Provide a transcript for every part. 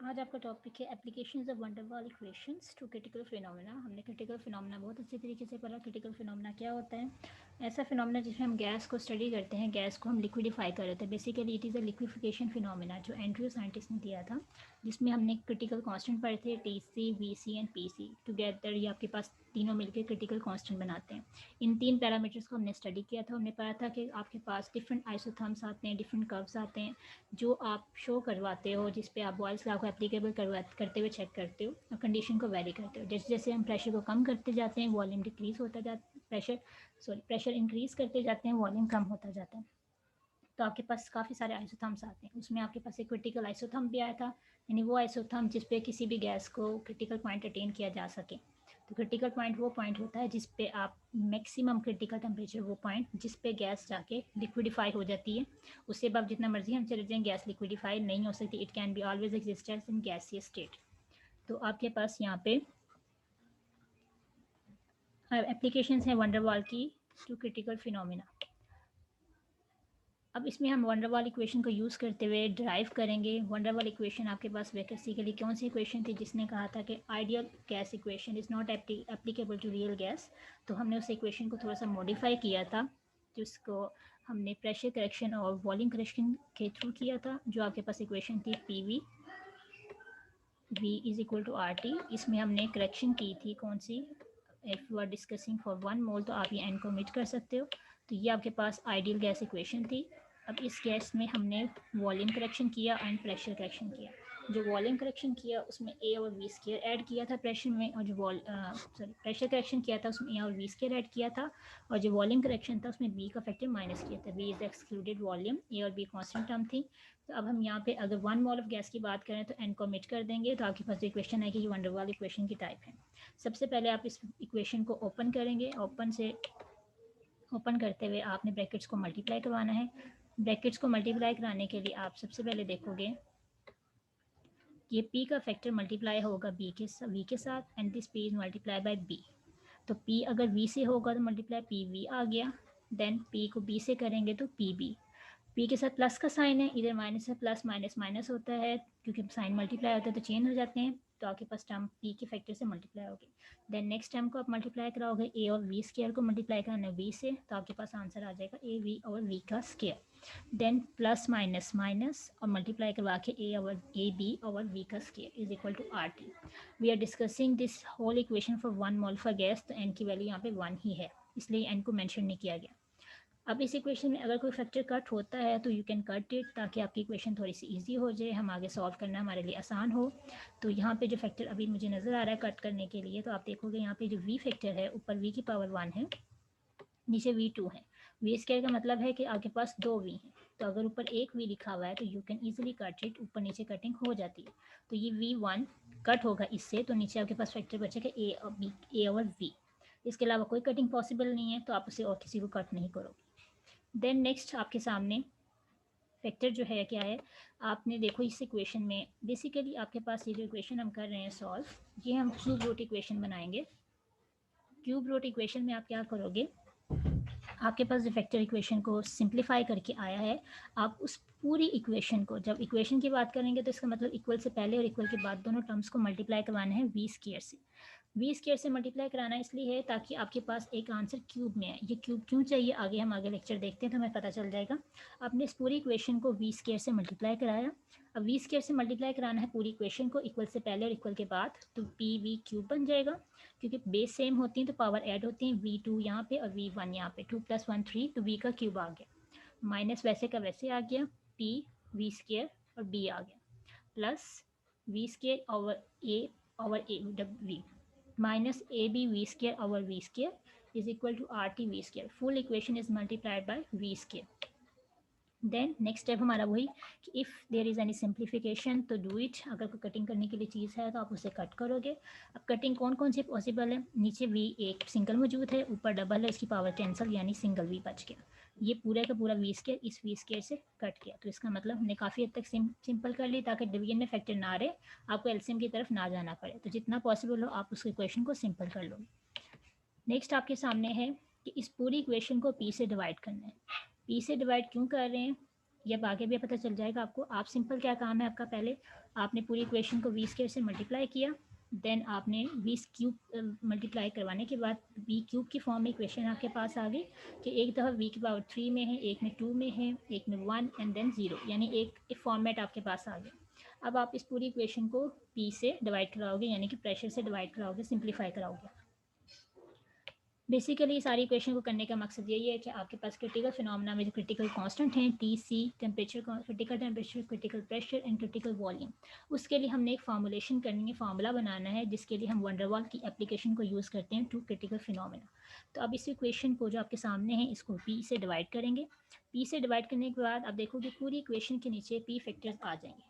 आज आपका टॉपिक है applications of van der Waals equations to critical phenomena. हमने क्रिटिकल फिनोमेना बहुत अच्छे तरीके से पढ़ा। क्रिटिकल फिनोमेना क्या होता है? ऐसा फिनोमेना जिसमें हम गैस को स्टडी करते हैं, गैस को हम लिक्विडिफाई कर रहे थे। Basically it is a liquefaction phenomena जो एंड्रयू साइंटिस्ट ने दिया था, जिसमें हमने क्रिटिकल कांस्टेंट पढ़े थे, T C, V C and P C. Together ये आपके पास तीनों मिलकर क्रिटिकल कांस्टेंट बनाते हैं। इन तीन पैरामीटर्स को हमने स्टडी किया था। हमने पढ़ा था कि आपके पास डिफरेंट आइसोथर्म्स आते हैं, डिफरेंट कर्व्स आते हैं, जो आप शो करवाते हो, जिस पे आप बॉयल्स लॉ को एप्लीकेबल करते हुए चेक करते हो और कंडीशन को वेरी करते हो। जैसे जैसे हम प्रेशर को कम करते जाते हैं, वॉल्यूम डिक्रीज होता जाता प्रेशर इंक्रीज करते जाते हैं, वॉल्यूम कम होता जाता है। तो आपके पास काफ़ी सारे आइसोथर्म्स आते हैं। उसमें आपके पास एक क्रिटिकल आइसोथर्म भी आया था, यानी वो आइसोथर्म जिस पे किसी भी गैस को क्रिटिकल पॉइंट अटेन किया जा सके। तो क्रिटिकल पॉइंट वो पॉइंट होता है जिस पे आप मैक्सिमम क्रिटिकल टेम्परेचर, वो पॉइंट जिस पे गैस जाके लिक्विडिफाई हो जाती है। उससे अब जितना मर्जी हम चले जाएं, गैस लिक्विडिफाई नहीं हो सकती। It can be always existence in gaseous state. तो आपके पास यहाँ पे एप्लीकेशंस हैं वंडरवॉल की टू क्रिटिकल फिनोमेना। अब इसमें हम वंडरवॉल इक्वेशन को यूज़ करते हुए ड्राइव करेंगे। वंडरवॉल इक्वेशन आपके पास वैकेंसी के लिए कौन सी इक्वेशन थी जिसने कहा था कि ideal gas equation is not applicable to real gas. तो हमने उस इक्वेशन को थोड़ा सा मॉडिफाई किया था, जिसको हमने प्रेशर करेक्शन और वॉल्यूम करेक्शन के थ्रू किया था। जो आपके पास इक्वेशन थी P V is equal to R T. इसमें हमने करेक्शन की थी कौन सी? If you are discussing for 1 mole तो आप ये एन को मिट कर सकते हो। तो ये आपके पास आइडियल गैस इक्वेशन थी। अब इस गैस में हमने वॉल्यूम करेक्शन किया एंड प्रेशर करेक्शन किया। जो वॉल्यूम करेक्शन किया उसमें ए और वी स्केयर ऐड किया था प्रेशर में, और जो प्रेशर करेक्शन किया था उसमें ए और वी स्केयर ऐड किया था, और जो वॉल्यूम करेक्शन था उसमें वी का फैक्टर माइनस किया था। वी इज एक्सक्लूडेड वॉल्यूम, ए और बी कॉन्स्टेंट टर्म थी। तो अब हम यहाँ पे अगर 1 मोल ऑफ गैस की बात करें तो एन को मिट कर देंगे, तो आपके पास जो इक्वेशन आएगी ये वंडरवॉल इक्वेशन की टाइप है। सबसे पहले आप इस इक्वेशन को ओपन करेंगे। ओपन करते हुए आपने ब्रैकेट्स को मल्टीप्लाई करवाना है। ब्रैकेट्स को मल्टीप्लाई कराने के लिए आप सबसे पहले देखोगे ये p का फैक्टर मल्टीप्लाई होगा v के साथ, and this p is multiply by b। तो p अगर v से होगा तो मल्टीप्लाई पी वी आ गया। देन p को b से करेंगे तो पी बी। p के साथ प्लस का साइन है, इधर माइनस है, प्लस माइनस माइनस होता है, क्योंकि साइन मल्टीप्लाई होता है तो चेंज हो जाते हैं। तो आपके पास टर्म p के फैक्टर से मल्टीप्लाई होगी। देन नेक्स्ट टर्म को आप मल्टीप्लाई कराओगे, a और v स्केयर को मल्टीप्लाई करना है v से, तो आपके पास आंसर आ जाएगा a v और v का square. Then plus minus minus और मल्टीप्लाई करवा के ए बी और वी का square is equal to R T. We are discussing this whole equation for 1 mole for gas, तो एन की वैल्यू यहाँ पे 1 ही है, इसलिए एन को मेंशन नहीं किया गया। अब इस इक्वेशन में अगर कोई फैक्टर कट होता है तो यू कैन कट इट, ताकि आपकी इक्वेशन थोड़ी सी इजी हो जाए, हम आगे सॉल्व करना हमारे लिए आसान हो। तो यहाँ पे जो फैक्टर अभी मुझे नज़र आ रहा है कट करने के लिए, तो आप देखोगे यहाँ पे जो वी फैक्टर है ऊपर वी की पावर 1 है, नीचे v2 है। वी स्केयर का मतलब है कि आपके पास 2v हैं, तो अगर ऊपर एक v लिखा हुआ है तो you can easily cut it, ऊपर नीचे कटिंग हो जाती है। तो ये v1 कट होगा इससे, तो नीचे आपके पास फैक्टर बचेगा a और v। इसके अलावा कोई कटिंग पॉसिबल नहीं है, तो आप उसे और किसी को कट नहीं करोगे। देन नेक्स्ट आपके सामने फैक्टर जो है क्या है, आपने देखो इस इक्वेशन में बेसिकली आपके पास ये जो इक्वेशन हम कर रहे हैं सॉल्व, ये हम क्यूब रूट इक्वेशन बनाएंगे। क्यूब रूट इक्वेशन में आप क्या करोगे, आपके पास जो फैक्टर इक्वेशन को सिंप्लीफाई करके आया है, आप उस पूरी इक्वेशन को, जब इक्वेशन की बात करेंगे तो इसका मतलब इक्वल से पहले और इक्वल के बाद दोनों टर्म्स को मल्टीप्लाई करवाना है वी स्केयर से। वी स्केयर से मल्टीप्लाई कराना इसलिए है ताकि आपके पास एक आंसर क्यूब में है। ये क्यूब क्यों चाहिए आगे हम आगे लेक्चर देखते हैं तो हमें पता चल जाएगा। आपने इस पूरी इक्वेशन को वी स्केयर से मल्टीप्लाई कराया। अब वी स्केयर से मल्टीप्लाई कराना है पूरी इक्वेशन को इक्वल से पहले और इक्वल के बाद, तो पी वी क्यूब बन जाएगा, क्योंकि बेस सेम होती हैं तो पावर ऐड होती हैं, v2 यहाँ पे और v1 यहाँ पे, 2 + 1 3, तो v का क्यूब आ गया, माइनस वैसे का वैसे आ गया, p v स्केयर और b आ गया, plus v square over A V, minus A B V square over V square is equal to R T V square. Full equation is multiplied by V square. Then next step हमारा वही कि if there is any simplification तो do it. अगर कोई cutting करने के लिए चीज़ है तो आप उसे कट करोगे। अब कटिंग कौन कौन सी पॉसिबल है, नीचे वी एक सिंगल मौजूद है, ऊपर डबल है, इसकी पावर कैंसिल यानी सिंगल वी बच गया। ये पूरा का पूरा वी स्केयर इस वी स्केयर से कट गया, तो इसका मतलब हमने काफ़ी हद तक सिंपल कर ली ताकि डिवीजन में फैक्टर ना रहे, आपको एलसीएम की तरफ ना जाना पड़े। तो जितना पॉसिबल हो आप उस इक्वेशन को सिंपल कर लो। नेक्स्ट आपके सामने है कि इस पूरी इक्वेशन को पी से डिवाइड करना है। पी से डिवाइड क्यों कर रहे हैं ये अब आगे भी पता चल जाएगा आपको। आप सिंपल क्या काम है आपका, पहले आपने पूरी इक्वेशन को वी स्क्वायर से मल्टीप्लाई किया, देन आपने वी क्यूब मल्टीप्लाई करवाने के बाद वी क्यूब की फॉर्म में इक्वेशन आपके पास आ गई कि एक दफ़ा वी की पावर 3 में है, एक में 2 में है, एक में 1 एंड देन 0, यानी एक फॉर्मेट आपके पास आ गया। अब आप इस पूरी इक्वेशन को पी से डिवाइड कराओगे, यानी कि प्रेशर से डिवाइड कराओगे, सिंप्लीफाई कराओगे। बेसिकली सारी इक्वेशन को करने का मकसद यही है कि आपके पास क्रिटिकल फिनोमेना में जो क्रिटिकल कांस्टेंट हैं T C, temperature, critical temperature, critical pressure and critical volume, उसके लिए हमने एक फार्मूलेशन करनी है, फार्मूला बनाना है, जिसके लिए हम वंडरवाल की एप्लीकेशन को यूज़ करते हैं टू क्रिटिकल फिनोमेना। तो अब इस इक्वेशन को जो आपके सामने है इसको पी से डिवाइड करेंगे। पी से डिवाइड करने के बाद आप देखोगे पूरी इक्वेशन के नीचे पी फैक्टर्स आ जाएंगे,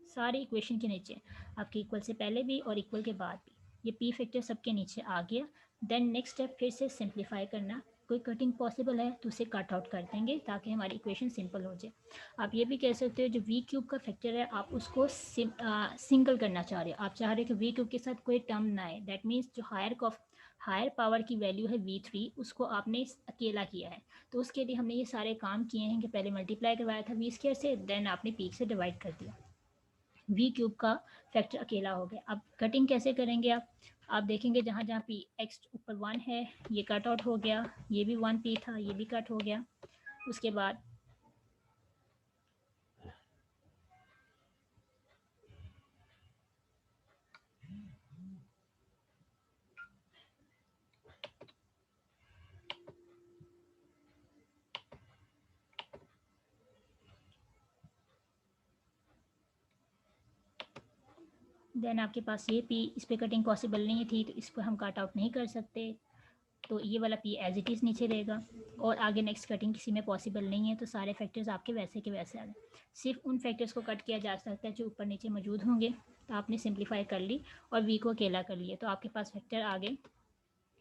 सारी इक्वेशन के नीचे आपके इक्वल से पहले भी और इक्वल के बाद भी ये पी फैक्टर सबके नीचे आ गया। देन नेक्स्ट स्टेप फिर से सिंप्लीफाई करना, कोई कटिंग पॉसिबल है तो उसे कट आउट कर देंगे ताकि हमारी इक्वेशन सिंपल हो जाए। आप ये भी कह सकते हो जो वी क्यूब का फैक्टर है आप उसको सिंगल करना चाह रहे हो, आप चाह रहे हो कि वी क्यूब के साथ कोई टर्म ना आए, दैट मीन्स जो हायर पावर की वैल्यू है V3 उसको आपने अकेला किया है। तो उसके लिए हमने ये सारे काम किए हैं कि पहले मल्टीप्लाई करवाया था वी स्क्वायर से, देन आपने पी से डिवाइड कर दिया, वी क्यूब का फैक्टर अकेला हो गया। अब कटिंग कैसे करेंगे आप देखेंगे जहाँ जहाँ पी एक्स ऊपर 1 है ये कट आउट हो गया, ये भी 1 पी था ये भी कट हो गया। उसके बाद देन आपके पास ये पी, इस पर कटिंग पॉसिबल नहीं थी तो इस पर हम कट आउट नहीं कर सकते, तो ये वाला पी एज इट इज़ नीचे रहेगा और आगे नेक्स्ट कटिंग किसी में पॉसिबल नहीं है, तो सारे फैक्टर्स आपके वैसे के वैसे आ गए। सिर्फ उन फैक्टर्स को कट किया जा सकता है जो ऊपर नीचे मौजूद होंगे, तो आपने सिंप्लीफाई कर ली और वी को अकेला कर लिया, तो आपके पास फैक्टर आ गए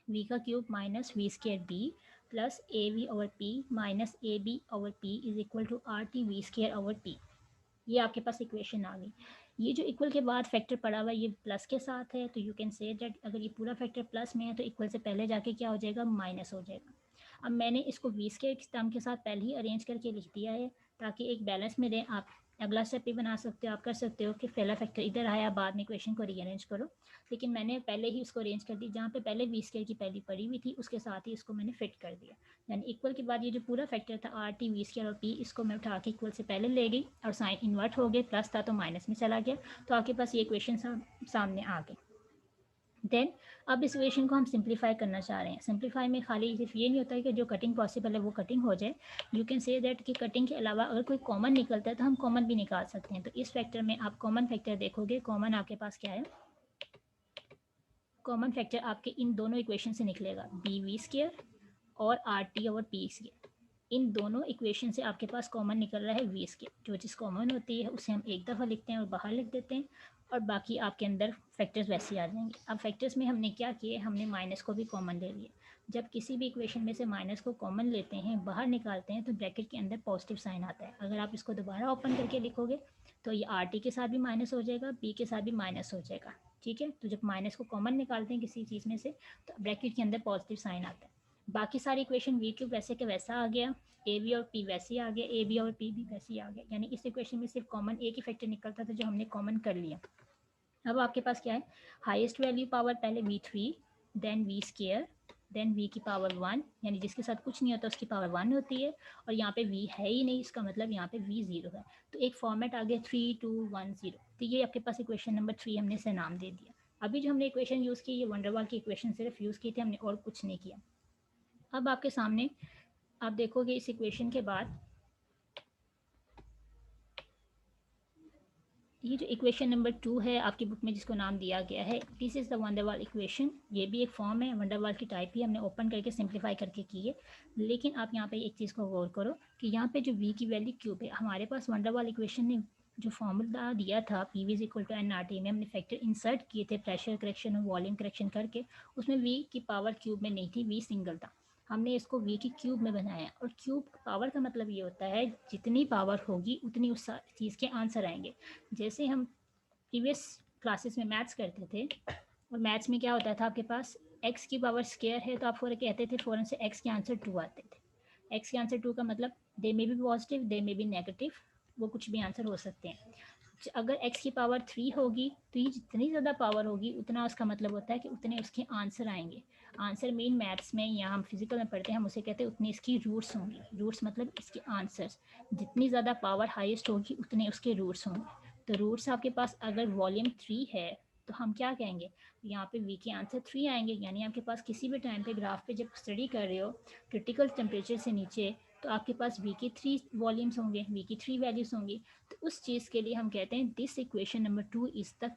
वी का cube minus V square B plus A V over P minus A B over P is equal to R T V square over P. ये आपके पास इक्वेशन आ गई। ये जो इक्वल के बाद फैक्टर पड़ा हुआ है ये प्लस के साथ है, तो यू कैन से दैट अगर ये पूरा फैक्टर प्लस में है तो इक्वल से पहले जाके क्या हो जाएगा, माइनस हो जाएगा। अब मैंने इसको वी स्केयर टर्म के साथ पहले ही अरेंज करके लिख दिया है ताकि एक बैलेंस में दें। आप अगला स्टेप भी बना सकते हो, आप कर सकते हो कि पहला फैक्टर इधर आया बाद में इक्वेशन को रीअरेंज करो, लेकिन मैंने पहले ही उसको अरेंज कर दी, जहाँ पे पहले वी स्केयर की पहली पड़ी हुई थी उसके साथ ही इसको मैंने फिट कर दिया। यानी इक्वल के बाद ये जो पूरा फैक्टर था आर टी वी स्केयर और पी, इसको मैं उठा के इक्वल से पहले ले गई और साइन इन्वर्ट हो गए, प्लस था तो माइनस में चला गया, तो आपके पास ये इक्वेशन सामने आ गई। देन अब इस इक्वेशन को हम सिंप्लीफाई करना चाह रहे हैं। सिंप्लीफाई में खाली सिर्फ ये नहीं होता है कि जो कटिंग पॉसिबल है वो कटिंग हो जाए, यू कैन से दैट कि कटिंग के अलावा अगर कोई कॉमन निकलता है तो हम कॉमन भी निकाल सकते हैं। तो इस फैक्टर में आप कॉमन फैक्टर देखोगे, कॉमन आपके पास क्या है, कॉमन फैक्टर आपके इन दोनों इक्वेशन से निकलेगा बी वी स्केयर और R T over P square. इन दोनों इक्वेशन से आपके पास कॉमन निकल रहा है वी स्केयर, जो चीज़ कॉमन होती है उसे हम एक दफ़ा लिखते हैं और बाहर लिख देते हैं और बाकी आपके अंदर फैक्टर्स वैसे ही आ जाएंगे। अब फैक्टर्स में हमने क्या किए, हमने माइनस को भी कॉमन ले लिया। जब किसी भी इक्वेशन में से माइनस को कॉमन लेते हैं बाहर निकालते हैं तो ब्रैकेट के अंदर पॉजिटिव साइन आता है। अगर आप इसको दोबारा ओपन करके लिखोगे तो ये आर टी के साथ भी माइनस हो जाएगा, पी के साथ भी माइनस हो जाएगा। ठीक है, तो जब माइनस को कॉमन निकालते हैं किसी चीज़ में से तो ब्रैकेट के अंदर पॉजिटिव साइन आता है। बाकी सारी इक्वेशन वी क्यूब वैसे के वैसा आ गया, ए बी और पी वैसे ही आ गया, ए बी और पी भी वैसे ही आ गया। यानी इस इक्वेशन में सिर्फ कॉमन एक ही फैक्टर निकलता था जो हमने कॉमन कर लिया। अब आपके पास क्या है, हाईएस्ट वैल्यू पावर पहले v3 then V square then v की पावर 1, यानी जिसके साथ कुछ नहीं होता उसकी पावर 1 होती है, और यहाँ पे v है ही नहीं, इसका मतलब यहाँ पे v 0 है। तो एक फॉर्मेट आ गया 3 2 1 0। तो ये आपके पास इक्वेशन नंबर 3 हमने इसे नाम दे दिया। अभी जो हमने इक्वेशन यूज़ की ये वंडरवाल की इक्वेशन सिर्फ यूज़ की थी, हमने और कुछ नहीं किया। अब आपके सामने आप देखोगे इस इक्वेशन के बाद ये जो इक्वेशन नंबर 2 है आपकी बुक में जिसको नाम दिया गया है this is the van der Waals equation. ये भी एक फॉर्म है, वंडरवाल की टाइप ही हमने ओपन करके सिंप्लीफाई करके की है। लेकिन आप यहाँ पे एक चीज़ को गौर करो कि यहाँ पे जो v की वैल्यू क्यूब है, हमारे पास वंडरवाल इक्वेशन ने जो फॉर्मूला दिया था P V is equal to N R T में हमने फैक्टर इंसर्ट किए थे प्रेशर करेक्शन और वॉल्यूम करेक्शन करके, उसमें v की पावर क्यूब में नहीं थी, v सिंगल था। हमने इसको v की क्यूब में बनाया, और क्यूब पावर का मतलब ये होता है जितनी पावर होगी उतनी उस चीज़ के आंसर आएंगे। जैसे हम प्रीवियस क्लासेस में मैथ्स करते थे और मैथ्स में क्या होता था आपके पास x की पावर स्केयर है तो आप फ़ौरन कहते थे फ़ौरन से x के आंसर 2 आते थे। x के आंसर 2 का मतलब दे में भी पॉजिटिव दे में भी नेगेटिव, वो कुछ भी आंसर हो सकते हैं। अगर x की पावर 3 होगी तो ये जितनी ज़्यादा पावर होगी उतना उसका मतलब होता है कि उतने उसके आंसर आएंगे। आंसर मेन मैथ्स में या हम फिजिकल में पढ़ते हैं, हम उसे कहते हैं उतनी इसकी रूट्स होंगी। रूट्स मतलब इसके आंसर्स, जितनी ज़्यादा पावर हाईएस्ट होगी उतने उसके रूट्स होंगे। तो रूट्स आपके पास अगर वॉल्यूम 3 है तो हम क्या कहेंगे, यहाँ पे v के आंसर 3 आएंगे। यानी आपके पास किसी भी टाइम पे ग्राफ पे जब स्टडी कर रहे हो क्रिटिकल टेम्परेचर से नीचे, तो आपके पास v की 3 वॉल्यूम्स होंगे, v की 3 वैल्यूज होंगी। तो उस चीज़ के लिए हम कहते हैं this equation number 2 is the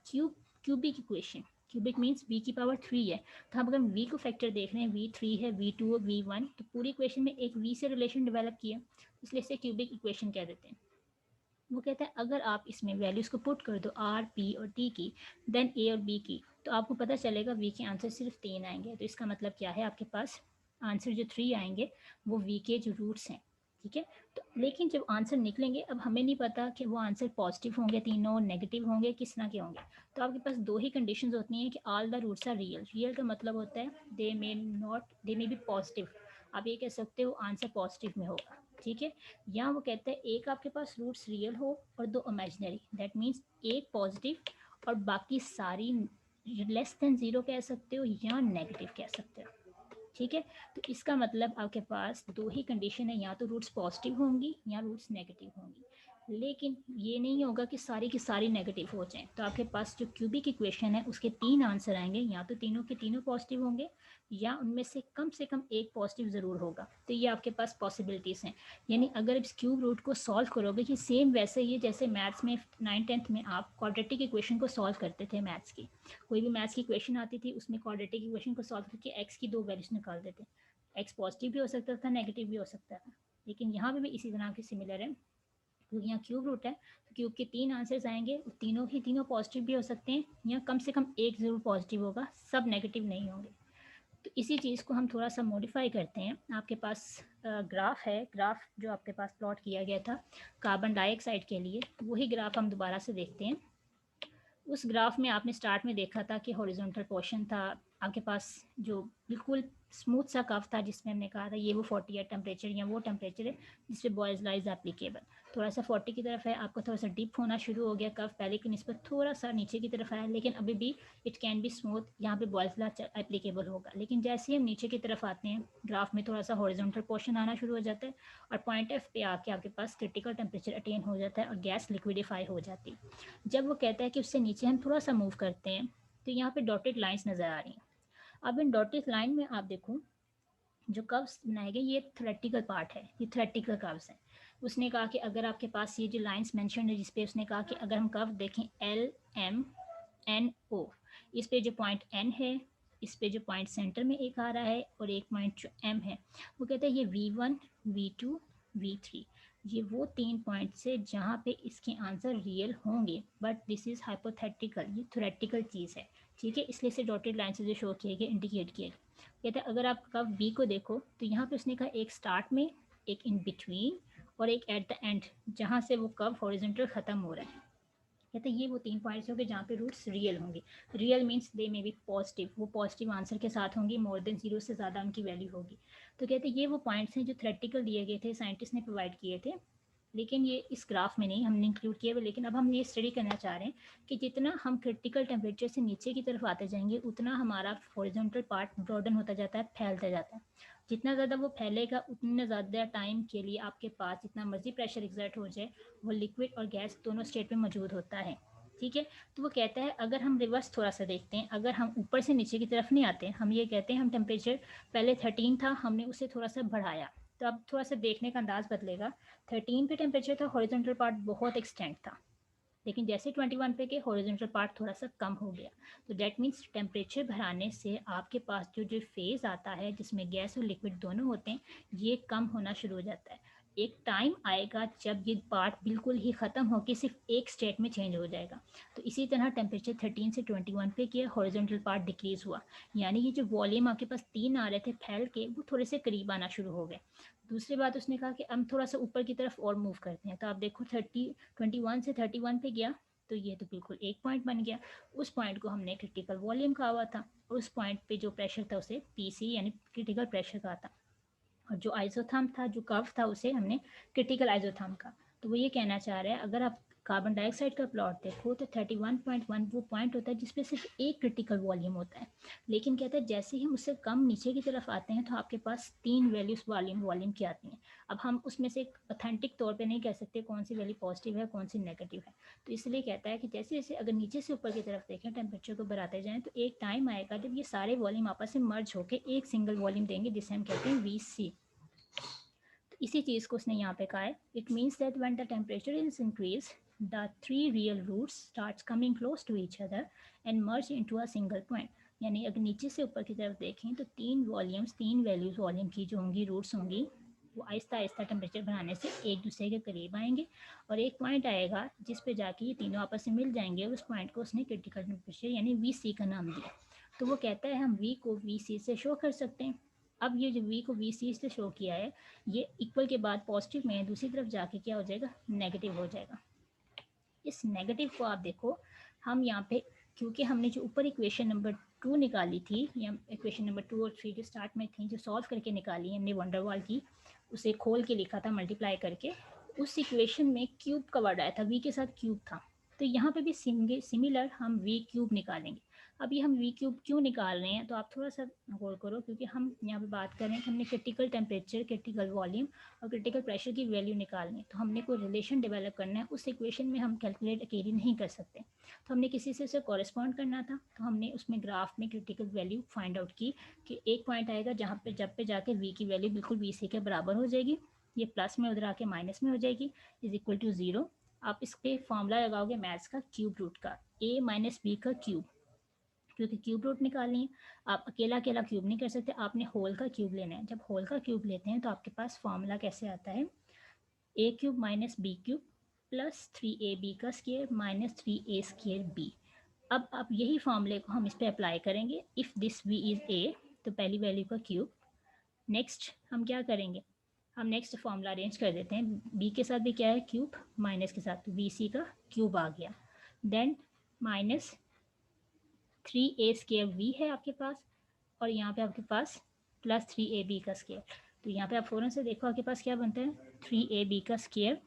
cubic equation. Cubic means v की पावर 3 है, तो हम अगर v को फैक्टर देख रहे हैं, v3 है, v2 है, v1, तो पूरी इक्वेशन में एक v से रिलेशन डेवलप किया, इसलिए इसे क्यूबिक इक्वेशन कह देते हैं। वो कहता है अगर आप इसमें वैल्यूज़ को पुट कर दो r p और t की, देन a और b की, तो आपको पता चलेगा v के आंसर सिर्फ 3 आएंगे। तो इसका मतलब क्या है, आपके पास आंसर जो 3 आएंगे वो v के जो रूट्स हैं। ठीक है, तो लेकिन जब आंसर निकलेंगे, अब हमें नहीं पता कि वो आंसर पॉजिटिव होंगे तीनों, नेगेटिव होंगे, किस तरह के होंगे। तो आपके पास दो ही कंडीशंस होती हैं कि all the roots are real. Real का मतलब होता है दे मे बी पॉजिटिव। आप ये कह सकते हो आंसर पॉजिटिव में होगा। ठीक है, या वो कहते हैं एक आपके पास रूट्स रियल हो और दो इमेजिनरी, दैट मीन्स एक पॉजिटिव और बाकी सारी लेस देन ज़ीरो कह सकते हो या नेगेटिव कह सकते हो। ठीक है, तो इसका मतलब आपके पास दो ही कंडीशन है, या तो रूट्स पॉजिटिव होंगी या रूट्स नेगेटिव होंगी। लेकिन ये नहीं होगा कि सारी की सारी नेगेटिव हो जाएं। तो आपके पास जो क्यूबिक इक्वेशन है उसके 3 आंसर आएंगे, या तो तीनों के तीनों पॉजिटिव होंगे या उनमें से कम एक पॉजिटिव ज़रूर होगा। तो ये आपके पास पॉसिबिलिटीज़ हैं। यानी अगर इस क्यूब रूट को सॉल्व करोगे, कि सेम वैसे ही जैसे मैथ्स में 9th-10th में आप क्वाड्रेटिक इक्वेशन को सॉल्व करते थे। मैथ्स की कोई भी मैथ्स की इक्वेशन आती थी, उसमें क्वाड्रेटिक इक्वेशन को सॉल्व करके एक्स की दो वैल्यूज निकाल देते। एक्स पॉजिटिव भी हो सकता था, नेगेटिव भी हो सकता था। लेकिन यहाँ पे भी इसी तरह के सिमिलर है, क्योंकि यहाँ क्यूब रूट है तो क्यूब के 3 आंसर्स आएंगे, तीनों ही तीनों पॉजिटिव भी हो सकते हैं या कम से कम एक ज़रूर पॉजिटिव होगा, सब नेगेटिव नहीं होंगे। तो इसी चीज़ को हम थोड़ा सा मॉडिफाई करते हैं। आपके पास ग्राफ है, ग्राफ जो आपके पास प्लॉट किया गया था कार्बन डाइऑक्साइड के लिए, वही ग्राफ हम दोबारा से देखते हैं। उस ग्राफ में आपने स्टार्ट में देखा था कि हॉरिजॉन्टल पोर्शन था आपके पास, जो बिल्कुल स्मूथ सा कव था, जिसमें हमने कहा था ये वो 40 टेम्परेचर या वो टेम्परेचर है जिस पे बॉयज़ लॉ इज़ एप्लीकेबल। थोड़ा सा 40 की तरफ है, आपको थोड़ा सा डिप होना शुरू हो गया, कव पहले की निस्बत थोड़ा सा नीचे की तरफ आया, लेकिन अभी भी इट कैन बी स्मूथ, यहाँ पे बॉयज़ लॉ एप्लीकेबल होगा। लेकिन जैसे ही हम नीचे की तरफ आते हैं, ग्राफ में थोड़ा सा हॉरिजॉन्टल पोर्शन आना शुरू हो जाता है और पॉइंट एफ पे आके आपके पास क्रिटिकल टेम्परेचर अटेन हो जाता है और गैस लिक्विडिफाई हो जाती है। जब वो कहता है कि उससे नीचे हम थोड़ा सा मूव करते हैं, तो यहाँ पे डॉटेड लाइंस नज़र आ रही हैं। अब इन डॉटेड लाइन में आप देखो जो कर्व्स बनाए गए, ये थ्योरेटिकल पार्ट है, ये थ्योरेटिकल कर्व्स हैं। उसने कहा कि अगर आपके पास ये जो लाइंस मेंशन है, जिसपे उसने कहा कि अगर हम कर्व देखें एल एम एन ओ, इस पे जो पॉइंट एन है, इस पे जो पॉइंट सेंटर में एक आ रहा है और एक पॉइंट जो एम है, वो कहते हैं ये V1 V2 V3, ये वो 3 पॉइंट से जहाँ पे इसके आंसर रियल होंगे, बट दिस इज़ हाइपोथेटिकल, ये थ्योरेटिकल चीज़ है। ठीक है, इसलिए इसे डॉटेड लाइन से जो शो किए गए, इंडिकेट किए गए। कहते हैं अगर आप कर्व बी को देखो तो यहाँ पे उसने कहा एक स्टार्ट में, एक इन बिटवीन और एक एट द एंड, जहाँ से वो कर्व हॉरिजॉन्टल ख़त्म हो रहा है। कहते हैं ये वो 3 पॉइंट्स होंगे जहाँ पे रूट्स रियल होंगे। Real means they may be positive, वो पॉजिटिव आंसर के साथ होंगी, मोर देन 0 से ज़्यादा उनकी वैल्यू होगी। तो कहते हैं ये वो पॉइंट्स हैं जो थ्योरेटिकल दिए गए थे, साइंटिस्ट ने प्रोवाइड किए थे, लेकिन ये इस ग्राफ में नहीं हमने इंक्लूड किए हुए। लेकिन अब हम ये स्टडी करना चाह रहे हैं कि जितना हम क्रिटिकल टेम्परेचर से नीचे की तरफ आते जाएंगे, उतना हमारा हॉरिजॉन्टल पार्ट ब्रॉडन होता जाता है, फैलता जाता है। जितना ज़्यादा वो फैलेगा, उतना ज़्यादा टाइम के लिए आपके पास जितना मर्जी प्रेशर एग्जर्ट हो जाए, वो लिक्विड और गैस दोनों स्टेट में मौजूद होता है। ठीक है, तो वो कहता है अगर हम रिवर्स थोड़ा सा देखते हैं, अगर हम ऊपर से नीचे की तरफ नहीं आते, हम ये कहते हैं हम टेम्परेचर पहले 13 था, हमने उसे थोड़ा सा बढ़ाया, तो अब थोड़ा सा देखने का अंदाज बदलेगा। 13 पे टेम्परेचर था, हॉरिजॉन्टल पार्ट बहुत एक्सटेंड था, लेकिन जैसे 21 पे के हॉरिजॉन्टल पार्ट थोड़ा सा कम हो गया। तो दैट मीन्स टेम्परेचर बढ़ाने से आपके पास जो जो फेज़ आता है जिसमें गैस और लिक्विड दोनों होते हैं, ये कम होना शुरू हो जाता है। एक टाइम आएगा जब ये पार्ट बिल्कुल ही ख़त्म होकर सिर्फ एक स्टेट में चेंज हो जाएगा। तो इसी तरह टेम्परेचर 13 से 21 पे किया, हॉरिजॉन्टल पार्ट डिक्रीज़ हुआ, यानी ये जो वॉल्यूम आपके पास 3 आ रहे थे फैल के, वो थोड़े से करीब आना शुरू हो गए। दूसरी बात उसने कहा कि हम थोड़ा सा ऊपर की तरफ और मूव करते हैं, तो आप देखो 21 से 31 पे गया, तो ये तो बिल्कुल एक पॉइंट बन गया। उस पॉइंट को हमने क्रिटिकल वॉल्यूम कहा हुआ था, और उस पॉइंट पे जो प्रेशर था उसे पीसी यानी क्रिटिकल प्रेशर कहा था, और जो आइसोथर्म था, जो कर्व था, उसे हमने क्रिटिकल आइसोथर्म कहा। तो वो ये कहना चाह रहे हैं अगर आप कार्बन डाइऑक्साइड का प्लॉट देखो तो 31.1 वो पॉइंट होता है जिसपे सिर्फ एक क्रिटिकल वॉल्यूम होता है, लेकिन कहता है जैसे ही हम उससे कम नीचे की तरफ आते हैं तो आपके पास 3 वैल्यूज वॉल्यूम की आती हैं। अब हम उसमें से ऑथेंटिक तौर पे नहीं कह सकते कौन सी वैल्यू पॉजिटिव है कौन सी नेगेटिव है, तो इसलिए कहता है कि जैसे जैसे अगर नीचे से ऊपर की तरफ देखें टेम्परेचर को बढ़ाते जाएँ तो एक टाइम आएगा जब ये सारे वॉल्यूम आपस में मर्ज होकर एक सिंगल वॉल्यूम देंगे जिसे हम कहते हैं VC। इसी चीज़ को उसने यहाँ पे कहा है, it means that when the temperature is increase the three real roots starts coming close to each other and merge into a single point. यानी अगर नीचे से ऊपर की तरफ देखें तो तीन वॉल्यूम्स, तीन वैल्यूज वॉल्यूम की जो होंगी, रूट्स होंगी, वो आहिस्ता आहिस्ता टेम्परेचर बढ़ाने से एक दूसरे के करीब आएंगे और एक पॉइंट आएगा जिस पे जाके ये तीनों आपस में मिल जाएंगे। उस पॉइंट को उसने क्रिटिकल टेम्परेचर यानी VC का नाम दिया। तो वो कहता है हम V को VC से शो कर सकते हैं। अब ये जो V को VC से शो किया है, ये इक्वल के बाद पॉजिटिव में दूसरी तरफ जाके क्या हो जाएगा, नेगेटिव हो जाएगा। इस नेगेटिव को आप देखो, हम यहाँ पे क्योंकि हमने जो ऊपर इक्वेशन नंबर 2 निकाली थी, या इक्वेशन नंबर 2 और 3 जो स्टार्ट में थी जो सॉल्व करके निकाली हमने वंडरवाल की, उसे खोल के लिखा था मल्टीप्लाई करके, उस इक्वेशन में क्यूब का वर्ड आया था, V के साथ क्यूब था। तो यहाँ पे भी सिमिलर हम V क्यूब निकालेंगे। अब ये हम V क्यूब क्यों निकाल रहे हैं, तो आप थोड़ा सा गौर करो, क्योंकि हम यहाँ पे बात कर रहे हैं कि हमने क्रिटिकल टेम्परेचर, क्रिटिकल वॉल्यूम और क्रिटिकल प्रेशर की वैल्यू निकालनी है, तो हमने कोई रिलेशन डेवलप करना है। उस इक्वेशन में हम कैलकुलेट अकेले नहीं कर सकते, तो हमने किसी से उसे कॉरेस्पॉन्ड करना था, तो हमने उसमें ग्राफ में क्रिटिकल वैल्यू फाइंड आउट की कि एक पॉइंट आएगा जहाँ पे जब पे जाके V की वैल्यू बिल्कुल VC के बराबर हो जाएगी, ये प्लस में उधर आके माइनस में हो जाएगी, इज इक्वल टू 0। आप इस पे फॉर्मूला लगाओगे मैथ्स का, क्यूब रूट का, A माइनस B का क्यूब, क्योंकि क्यूब रूट निकालनी है। आप अकेला अकेला क्यूब नहीं कर सकते, आपने होल का क्यूब लेना है। जब होल का क्यूब लेते हैं तो आपके पास फॉर्मूला कैसे आता है, A cube minus B cube plus 3AB का square minus 3A square B। अब आप यही फॉर्मूले को हम इस पे अप्लाई करेंगे। If this V is A, तो पहली वैल्यू का क्यूब। नेक्स्ट हम क्या करेंगे, हम नेक्स्ट फॉर्मूला अरेंज कर देते हैं। B के साथ भी क्या है, क्यूब, माइनस के साथ VC का क्यूब आ गया, then minus 3A square V है आपके पास, और यहाँ पे आपके पास प्लस 3AB का स्क्वायर। तो यहाँ पे आप फ़ौरन से देखो आपके पास क्या बनता है, 3AB का स्क्वायर।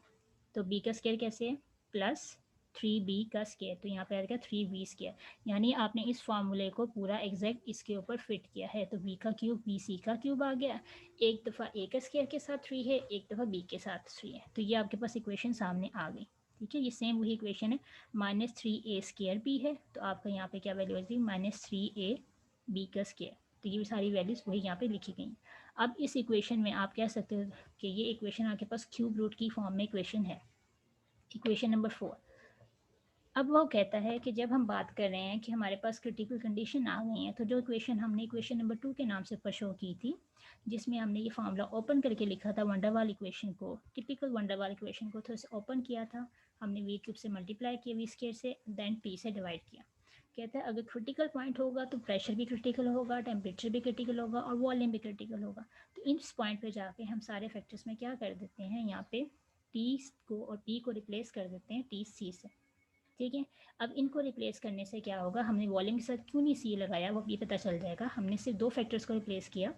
तो B का स्क्वायर कैसे है, प्लस 3B का स्क्वायर, तो यहाँ पे आ गया 3B स्क्वायर। यानी आपने इस फार्मूले को पूरा एग्जैक्ट इसके ऊपर फिट किया है। तो V का क्यूब VC का क्यूब आ गया, एक दफ़ा A का स्क्वायर के साथ 3 है, एक दफ़ा B के साथ 3 है, तो ये आपके पास इक्वेशन सामने आ गई। ठीक है, ये सेम वही इक्वेशन है, माइनस 3A स्क्वायर B है, तो आपका यहाँ पे क्या वैल्यू आ जाएगी, माइनस 3AB का स्क्वायर। तो ये सारी वैल्यूज़ वही यहाँ पे लिखी गई। अब इस इक्वेशन में आप कह सकते हो कि ये इक्वेशन आपके पास क्यूब रूट की फॉर्म में इक्वेशन है। इक्वेशन नंबर 4, अब वो कहता है कि जब हम बात कर रहे हैं कि हमारे पास क्रिटिकल कंडीशन आ गई है, तो जो इक्वेशन हमने इक्वेशन नंबर 2 के नाम से ऊपर शो की थी, जिसमें हमने ये फार्मूला ओपन करके लिखा था वंडरवाल इक्वेशन को, टिपिकल वंडरवाल इक्वेशन को, तो इसे ओपन किया था हमने, V क्यूब से मल्टीप्लाई किया, V स्क्वायर से, देन P से डिवाइड किया। कहता है अगर क्रिटिकल पॉइंट होगा तो प्रेशर भी क्रिटिकल होगा, टेम्परेचर भी क्रिटिकल होगा और वॉल्यूम भी क्रिटिकल होगा। तो इस पॉइंट पे जाके हम सारे फैक्टर्स में क्या कर देते हैं, यहाँ पे T को और P को रिप्लेस कर देते हैं TC से। ठीक है, अब इनको रिप्लेस करने से क्या होगा, हमने वॉल्यूम के साथ क्यों नहीं C लगाया वो भी पता चल जाएगा। हमने सिर्फ दो फैक्टर्स को रिप्लेस किया,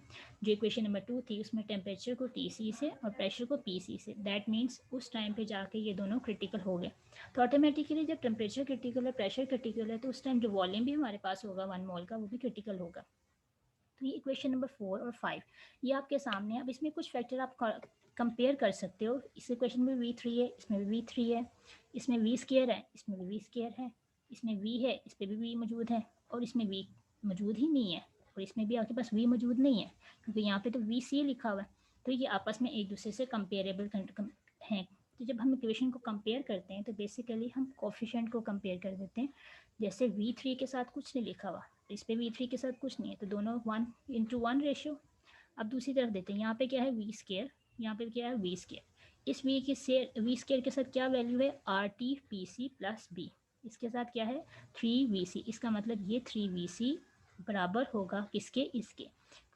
जो इक्वेशन नंबर 2 थी उसमें टेम्परेचर को TC से और प्रेशर को PC से। दैट मीन्स उस टाइम पे जाके ये दोनों क्रिटिकल हो गए। तो ऑटोमेटिकली जब टेम्परेचर क्रिटिकल है, प्रेशर क्रिटिकल है, तो उस टाइम जो वॉल्यूम भी हमारे पास होगा 1 मोल का, वो भी क्रिटिकल होगा। तो ये इक्वेशन नंबर 4 और 5 ये आपके सामने। अब इसमें कुछ फैक्टर आप कंपेयर कर सकते हो। इस इक्वेशन में V3 है, इसमें भी V3 है, इसमें V स्क्वायर है, इसमें भी V स्क्वायर है, इसमें V है, इस पर भी V मौजूद है, और इसमें V मौजूद ही नहीं है, और इसमें भी आपके पास V मौजूद नहीं है, क्योंकि यहाँ पे तो VC लिखा हुआ है। तो ये आपस में एक दूसरे से कंपेरेबल हैं। तो जब हम इक्वेशन को कंपेयर करते हैं तो बेसिकली हम कोफिशिएंट को कंपेयर कर देते हैं। जैसे V3 के साथ कुछ नहीं लिखा हुआ, इस पे V3 के साथ कुछ नहीं है, तो दोनों 1:1 रेशियो। अब दूसरी तरफ देते हैं, यहाँ पे क्या है V स्क्वायर, यहाँ पे क्या है V स्क्वायर। इस V स्क्वायर के साथ क्या वैल्यू है, RT/PC प्लस B। इसके साथ क्या है 3VC। इसका मतलब ये 3VC बराबर होगा किसके, इसके।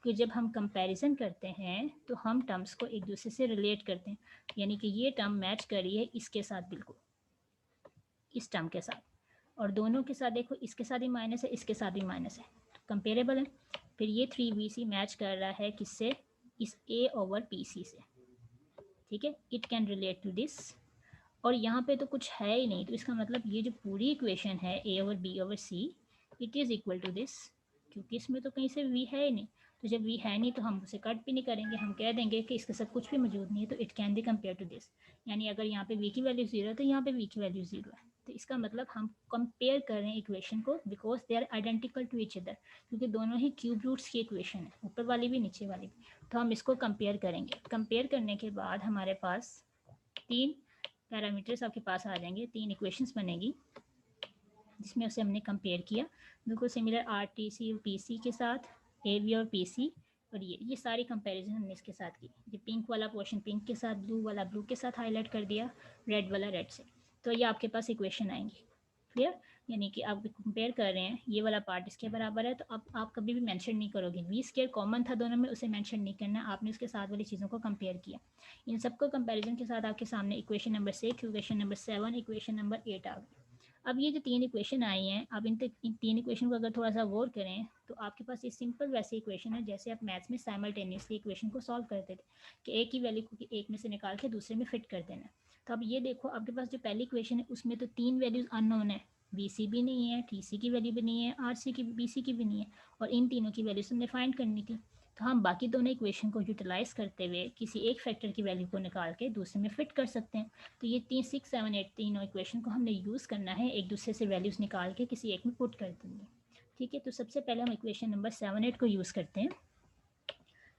क्योंकि जब हम कंपैरिजन करते हैं तो हम टर्म्स को एक दूसरे से रिलेट करते हैं, यानी कि ये टर्म मैच कर रही है इसके साथ, बिल्कुल इस टर्म के साथ, और दोनों के साथ देखो इसके साथ भी माइनस है, इसके साथ भी माइनस है, तो कंपेरेबल है। फिर ये 3VC मैच कर रहा है किससे, इस A/PC से। ठीक है, it can relate to this. और यहाँ पे तो कुछ है ही नहीं, तो इसका मतलब ये जो पूरी इक्वेशन है a over b over c it is equal to this, क्योंकि इसमें तो कहीं से v है ही नहीं। तो जब v है नहीं तो हम उसे कट भी नहीं करेंगे, हम कह देंगे कि इसके साथ कुछ भी मौजूद नहीं है, तो it can be compare to this. यानी अगर यहाँ पे v की वैल्यू 0 है तो यहाँ पे v की वैल्यू 0 है, तो इसका मतलब हम कंपेयर कर रहे हैं इक्वेशन को, because they are identical to each other, क्योंकि दोनों ही क्यूब रूट्स की इक्वेशन है, ऊपर वाली भी नीचे वाली भी। तो हम इसको कंपेयर करेंगे। कंपेयर करने के बाद हमारे पास 3 पैरामीटर्स आपके पास आ जाएंगे, 3 इक्वेशंस बनेगी जिसमें उसे हमने कंपेयर किया, बिल्कुल सिमिलर आर टी सी और पी सी के साथ, ए वी और पी सी। और ये सारी कंपैरिजन हमने इसके साथ की। ये पिंक वाला पोर्शन पिंक के साथ, ब्लू वाला ब्लू के साथ हाईलाइट कर दिया, रेड वाला रेड से। तो ये आपके पास इक्वेशन आएंगी। क्लियर? यानी कि आप कंपेयर कर रहे हैं, ये वाला पार्ट इसके बराबर है, तो अब आप कभी भी मेंशन नहीं करोगे। वी स्क्वायर कॉमन था दोनों में, उसे मेंशन नहीं करना, आपने उसके साथ वाली चीज़ों को कंपेयर किया। इन सबको कंपैरिजन के साथ आपके सामने equation number 6, equation number 7, equation number 8 आ गई। अब ये जो 3 इक्वेशन आई हैं, अब इन 3 इक्वेशन को अगर थोड़ा सा गौर करें तो आपके पास ये सिंपल वैसे इक्वेशन है जैसे आप मैथ्स में साइमल्टेनियसली इक्वेशन को सॉल्व करते थे, कि एक ही वैल्यू को एक में से निकाल के दूसरे में फिट कर देना। तो अब ये देखो, आपके पास जो पहली इक्वेशन है उसमें तो 3 वैल्यूज अननोन है, बी सी भी नहीं है, टी सी की वैल्यू भी नहीं है, आर सी की बी सी की भी नहीं है, और इन तीनों की वैल्यूज हमने फाइंड करनी थी। तो हम बाकी दोनों इक्वेशन को यूटिलाइज करते हुए किसी एक फैक्टर की वैल्यू को निकाल के दूसरे में फिट कर सकते हैं। तो ये 6, 7, 8 तीनों इक्वेशन को हमने यूज़ करना है, एक दूसरे से वैल्यूज़ निकाल के किसी एक में पुट कर देंगे। ठीक है, तो सबसे पहले हम इक्वेशन नंबर 7, 8 को यूज़ करते हैं।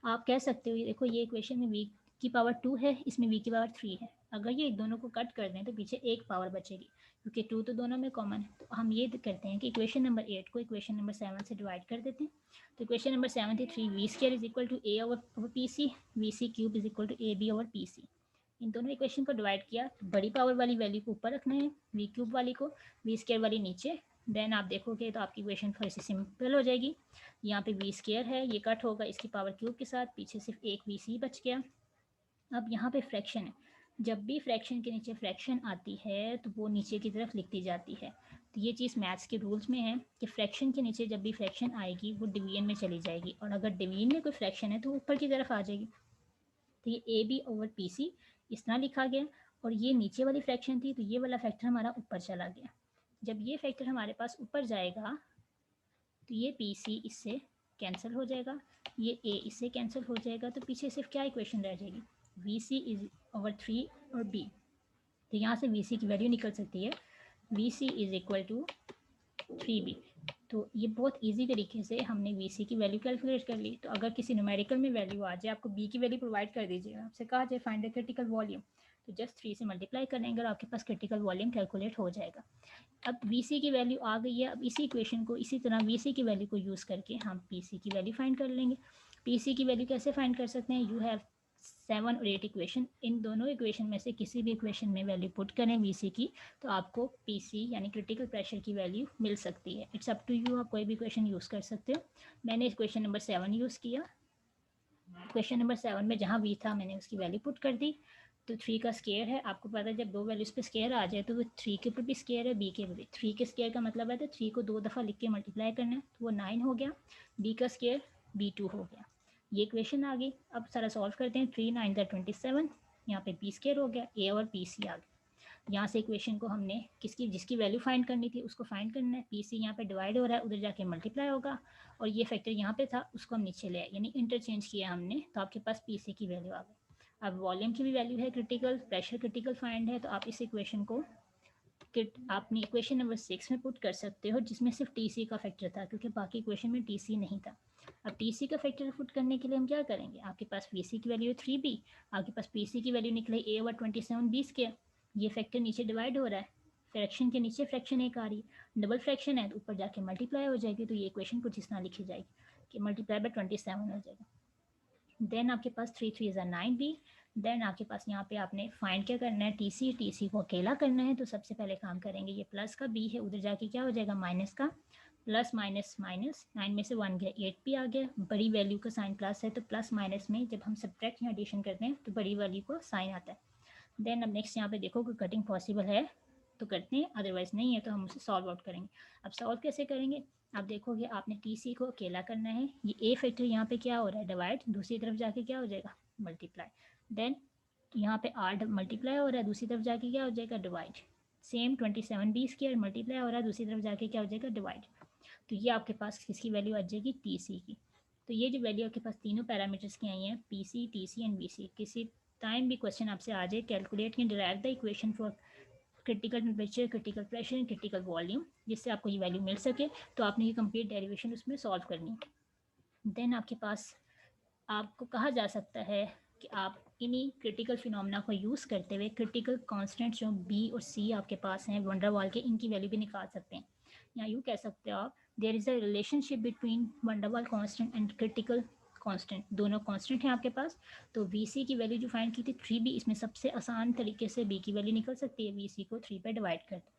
आप कह सकते हो, ये देखो, ये इक्वेशन में v की पावर 2 है, इसमें v की पावर 3 है। अगर ये दोनों को कट कर दें तो पीछे एक पावर बचेगी, क्योंकि 2 तो दोनों में कॉमन है। तो हम ये करते हैं कि इक्वेशन नंबर 8 को इक्वेशन नंबर 7 से डिवाइड कर देते हैं। तो इक्वेशन नंबर 7 थी 3v square is equal to a over P C, V C cube is equal to A B over P C. इन दोनों इक्वेशन को डिवाइड किया तो बड़ी पावर वाली वैल्यू को ऊपर रखना है, वी क्यूब वाली को, वी स्क्वायर वाली नीचे। देन आप देखोगे तो आपकी इक्वेशन थोड़ी सी सिंपल हो जाएगी। यहाँ पे वी स्क्वायर है, ये कट होगा इसकी पावर क्यूब के साथ, पीछे सिर्फ एक वी सी बच गया। अब यहाँ पे फ्रैक्शन है, जब भी फ्रैक्शन के नीचे फ्रैक्शन आती है तो वो नीचे की तरफ लिखती जाती है। तो ये चीज़ मैथ्स के रूल्स में है कि फ्रैक्शन के नीचे जब भी फ्रैक्शन आएगी वो डिवीजन में चली जाएगी, और अगर डिवीजन में कोई फ्रैक्शन है तो ऊपर की तरफ आ जाएगी। तो ये A B over P C इस तरह लिखा गया, और ये नीचे वाली फ्रैक्शन थी तो ये वाला फैक्टर हमारा ऊपर चला गया। जब ये फैक्टर हमारे पास ऊपर जाएगा तो ये पी सी इससे कैंसिल हो जाएगा, ये ए इससे कैंसिल हो जाएगा, तो पीछे सिर्फ क्या इक्वेशन रह जाएगी, वी सी इज ओवर 3 और बी। तो यहाँ से वी सी की वैल्यू निकल सकती है, V C is equal to 3b। तो ये बहुत इजी तरीके से हमने वी सी की वैल्यू कैलकुलेट कर ली। तो अगर किसी न्यूमेरिकल में वैल्यू आ जाए, आपको बी की वैल्यू प्रोवाइड कर दीजिए, आपसे कहा जाए फाइंड द क्रिटिकल वॉल्यूम, तो जस्ट 3 से मल्टीप्लाई करेंगे और आपके पास क्रिटिकल वॉल्यूम कैलकुलेट हो जाएगा। अब वी सी की वैल्यू आ गई है, अब इसी इक्वेशन को इसी तरह वी सी की वैल्यू को यूज़ करके हम पी सी की वैल्यू फाइंड कर लेंगे। पी सी की वैल्यू कैसे फाइंड कर सकते हैं, यू हैव 7 और 8 इक्वेशन, इन दोनों इक्वेशन में से किसी भी इक्वेशन में वैल्यू पुट करें वी सी की, तो आपको पी सी यानी क्रिटिकल प्रेशर की वैल्यू मिल सकती है। इट्स अप टू यू, आप कोई भी इक्वेशन यूज़ कर सकते हो। मैंने इक्वेशन नंबर 7 यूज़ किया। क्वेश्चन नंबर 7 में जहाँ वी था मैंने उसकी वैल्यू पुट कर दी। तो 3 का स्केयर है, आपको पता है जब दो वैल्यूज़ पे स्केयर आ जाए तो वो 3 के ऊपर भी स्केयर है, बी के ऊपर भी। 3 के स्केयर का मतलब है तो 3 को 2 दफ़ा लिख के मल्टीप्लाई करना है, तो वो 9 हो गया। बी का स्केयर B2 हो गया। ये इक्वेशन आ गई। अब सारा सॉल्व करते हैं, 3 9 27, यहाँ पे बी स्केयर हो गया, ए और पी सी आ गया। यहाँ से इक्वेशन को हमने किसकी जिसकी वैल्यू फाइंड करनी थी उसको फाइंड करना है। पी सी यहाँ पे डिवाइड हो रहा है, उधर जाके मल्टीप्लाई होगा, और ये फैक्टर यहाँ पे था उसको हम नीचे ले आए, यानी इंटरचेंज किया हमने, तो आपके पास पी सी की वैल्यू आ गई। अब वॉल्यूम की भी वैल्यू है क्रिटिकल, प्रेशर क्रिटिकल फाइंड है, तो आप इस इक्वेशन को आपने इक्वेशन नंबर 6 में पुट कर सकते हो, जिसमें सिर्फ टी सी का फैक्टर था, क्योंकि बाकी इक्वेशन में टी सी नहीं था। अब टी सी का फैक्टर पुट करने के लिए हम क्या करेंगे, आपके पास वी सी की वैल्यू है 3b, आपके पास पी सी की वैल्यू निकले ए ओवर 27 बी स्क्वायर। ये फैक्टर नीचे डिवाइड हो रहा है, फ्रैक्शन के नीचे फ्रैक्शन एक आ रही है, डबल फ्रैक्शन है तो ऊपर जाके मल्टीप्लाई हो जाएगी। तो ये इक्वेशन कुछ इस तरह लिखी जाएगी कि मल्टीप्लाई बाय 27 हो जाएगा। देन आपके पास 3 3 ज़ा 9b। देन आपके पास यहाँ पे आपने फाइंड क्या करना है, टी सी को अकेला करना है। तो सबसे पहले काम करेंगे, ये प्लस का b है, उधर जाके क्या हो जाएगा माइनस का, प्लस माइनस माइनस, 9 में से 1 गया 8 भी आ गया। बड़ी वैल्यू का साइन प्लस है तो प्लस माइनस में जब हम सब्ट्रैक्ट या एडिशन करते हैं तो बड़ी वैल्यू को साइन आता है। देन अब नेक्स्ट यहाँ पे देखो कि कटिंग पॉसिबल है तो करते हैं, अदरवाइज नहीं है तो हम उसे सॉल्व आउट करेंगे। अब सॉल्व कैसे करेंगे, आप देखोगे आपने टी सी को अकेला करना है, ये ए फैक्टर यहाँ पे क्या हो रहा है डिवाइड, दूसरी तरफ जाके क्या हो जाएगा मल्टीप्लाई। देन तो यहाँ पे आर मल्टीप्लाई हो रहा है, दूसरी तरफ जाके क्या हो जाएगा डिवाइड। सेम 27b² मल्टीप्लाई हो रहा है, दूसरी तरफ जाके क्या हो जाएगा डिवाइड। तो ये आपके पास किसकी वैल्यू आ जाएगी, टी सी की। तो ये जो वैल्यू आपके पास तीनों पैरामीटर्स की आई हैं, P C, T C and B C, किसी टाइम भी क्वेश्चन आपसे आ जाए, calculate can derive the equation for critical temperature, critical pressure and critical volume, जिससे आपको ये वैल्यू मिल सके, तो आपने ये कंप्लीट डेरिवेशन उसमें सॉल्व करनी है। देन आपके पास आपको कहा जा सकता है कि आप इन्हीं क्रिटिकल फिनोमेना को यूज़ करते हुए क्रिटिकल कांस्टेंट जो बी और सी आपके पास हैं वंडर वाल के, इनकी वैल्यू भी निकाल सकते हैं। या यूँ कह सकते हो आप, there is a relationship between van der Waals constant and critical constant, दोनों कांस्टेंट हैं आपके पास। तो वी सी की वैल्यू जो फाइंड की थी 3b, इसमें सबसे आसान तरीके से बी की वैल्यू निकल सकती है, वी सी को 3 पे डिवाइड कर दो।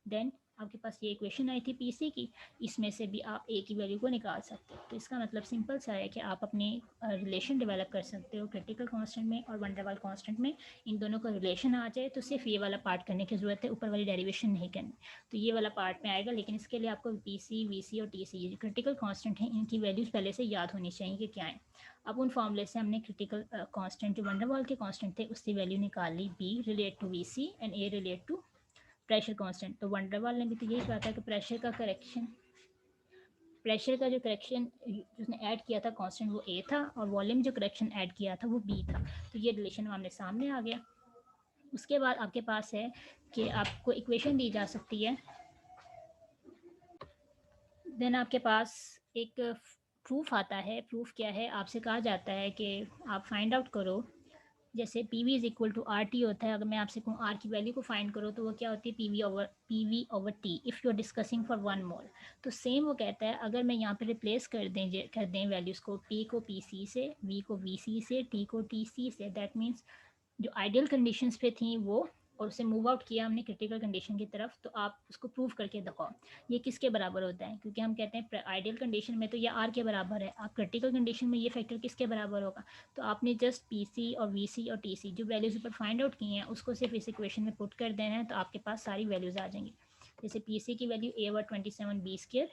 देन आपके पास ये इक्वेशन आई थी पीसी की, इसमें से भी आप ए की वैल्यू को निकाल सकते हो। तो इसका मतलब सिंपल सा है कि आप अपने रिलेशन डेवलप कर सकते हो क्रिटिकल कांस्टेंट में और वंडर वाल कांस्टेंट में, इन दोनों का रिलेशन आ जाए तो सिर्फ ये वाला पार्ट करने की ज़रूरत है, ऊपर वाली डेरिवेशन नहीं करनी। तो ये वाला पार्ट में आएगा, लेकिन इसके लिए आपको पी सी, वी सी और टी सी, ये क्रिटिकल कॉन्स्टेंट हैं, इनकी वैल्यूज़ पहले से याद होनी चाहिए कि क्या है। अब उन फॉर्मूले से हमने क्रिटिकल कॉन्स्टेंट जो वंडर वाल के कॉन्स्टेंट थे उसकी वैल्यू निकाल ली, B relate to V C and A relate to pressure constant. तो वंडर वाल ने भी तो यही कहा था कि प्रेशर का जो करेक्शन जिसने ऐड किया था कांस्टेंट वो ए था, और वॉल्यूम जो करेक्शन ऐड किया था वो बी था। तो ये रिलेशन हमारे सामने आ गया। उसके बाद आपके पास है कि आपको इक्वेशन दी जा सकती है, देन आपके पास एक प्रूफ आता है। प्रूफ क्या है, आपसे कहा जाता है कि आप फाइंड आउट करो, जैसे P V is equal to R T होता है, अगर मैं आपसे कहूँ आर की वैल्यू को फाइंड करो तो वो क्या होती है, P V over T if you are discussing for 1 mole. तो सेम वो कहता है, अगर मैं यहाँ पे रिप्लेस कर दें वैल्यूज़ को, पी को पी सी से, वी को वी सी से, टी को टी सी से, दैट मीन्स जो आइडियल कंडीशंस पे थी वो, और उसे मूव आउट किया हमने क्रिटिकल कंडीशन की तरफ, तो आप उसको प्रूव करके दिखाओ ये किसके बराबर होता है। क्योंकि हम कहते हैं आइडियल कंडीशन में तो ये आर के बराबर है, आप क्रिटिकल कंडीशन में ये फैक्टर किसके बराबर होगा। तो आपने जस्ट पी सी और वी सी और टी सी जो वैल्यूज़ ऊपर फाइंड आउट की हैं उसको सिर्फ इस इक्वेशन में पुट कर देना है, तो आपके पास सारी वैल्यूज़ आ जाएंगी। जैसे पी सी की वैल्यू ए ओवर 27b²,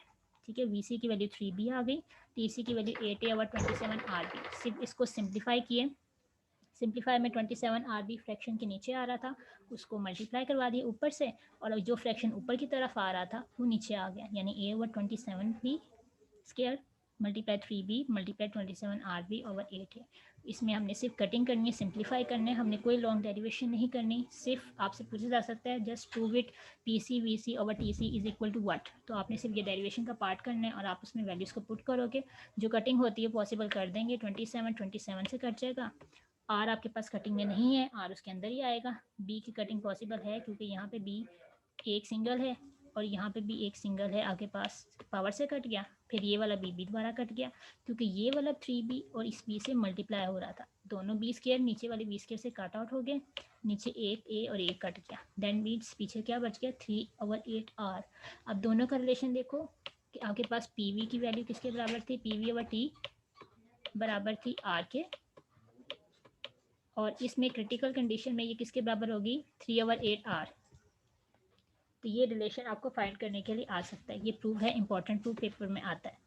ठीक है, वी सी की वैल्यू 3b आ गई, टी सी की वैल्यू 8a ओवर 27rb। सिर्फ इसको सिंप्लीफाई किए, सिंप्लीफाई में 27 आर बी फ्रैक्शन के नीचे आ रहा था, उसको मल्टीप्लाई करवा दिया ऊपर से, और जो फ्रैक्शन ऊपर की तरफ आ रहा था वो नीचे आ गया, यानी A over 27b² multiply 3b multiply 27rb over 8 है। इसमें हमने सिर्फ कटिंग करनी है, सिंप्लीफाई करना है, हमने कोई लॉन्ग डेरिवेशन नहीं करनी। सिर्फ आपसे पूछा जा सकता है just prove it P C V C over T C is equal to what, तो आपने सिर्फ ये डेरिवेशन का पार्ट करना है और आप उसमें वैल्यूज़ को पुट करोगे, जो कटिंग होती है पॉसिबल कर देंगे। 27 से कट जाएगा, आर आपके पास कटिंग में नहीं है, आर उसके अंदर ही आएगा। बी की कटिंग पॉसिबल है क्योंकि यहाँ पे बी एक सिंगल है और यहाँ पे भी एक सिंगल है, आपके पास पावर से कट गया। फिर ये वाला बी द्वारा कट गया क्योंकि ये वाला 3b और इस बी से मल्टीप्लाई हो रहा था, दोनों b² नीचे वाले b² से कट आउट हो गए, नीचे एक ए और एक कट गया, देन मीन्स पीछे क्या बच गया 3/8r। अब दोनों का रिलेशन देखो कि आपके पास पी की वैल्यू किसके बराबर थी, pv/t बराबर थी आर के, और इसमें क्रिटिकल कंडीशन में ये किसके बराबर होगी 3/8r। तो ये रिलेशन आपको फाइंड करने के लिए आ सकता है, ये प्रूफ है, इंपॉर्टेंट प्रूफ पेपर में आता है।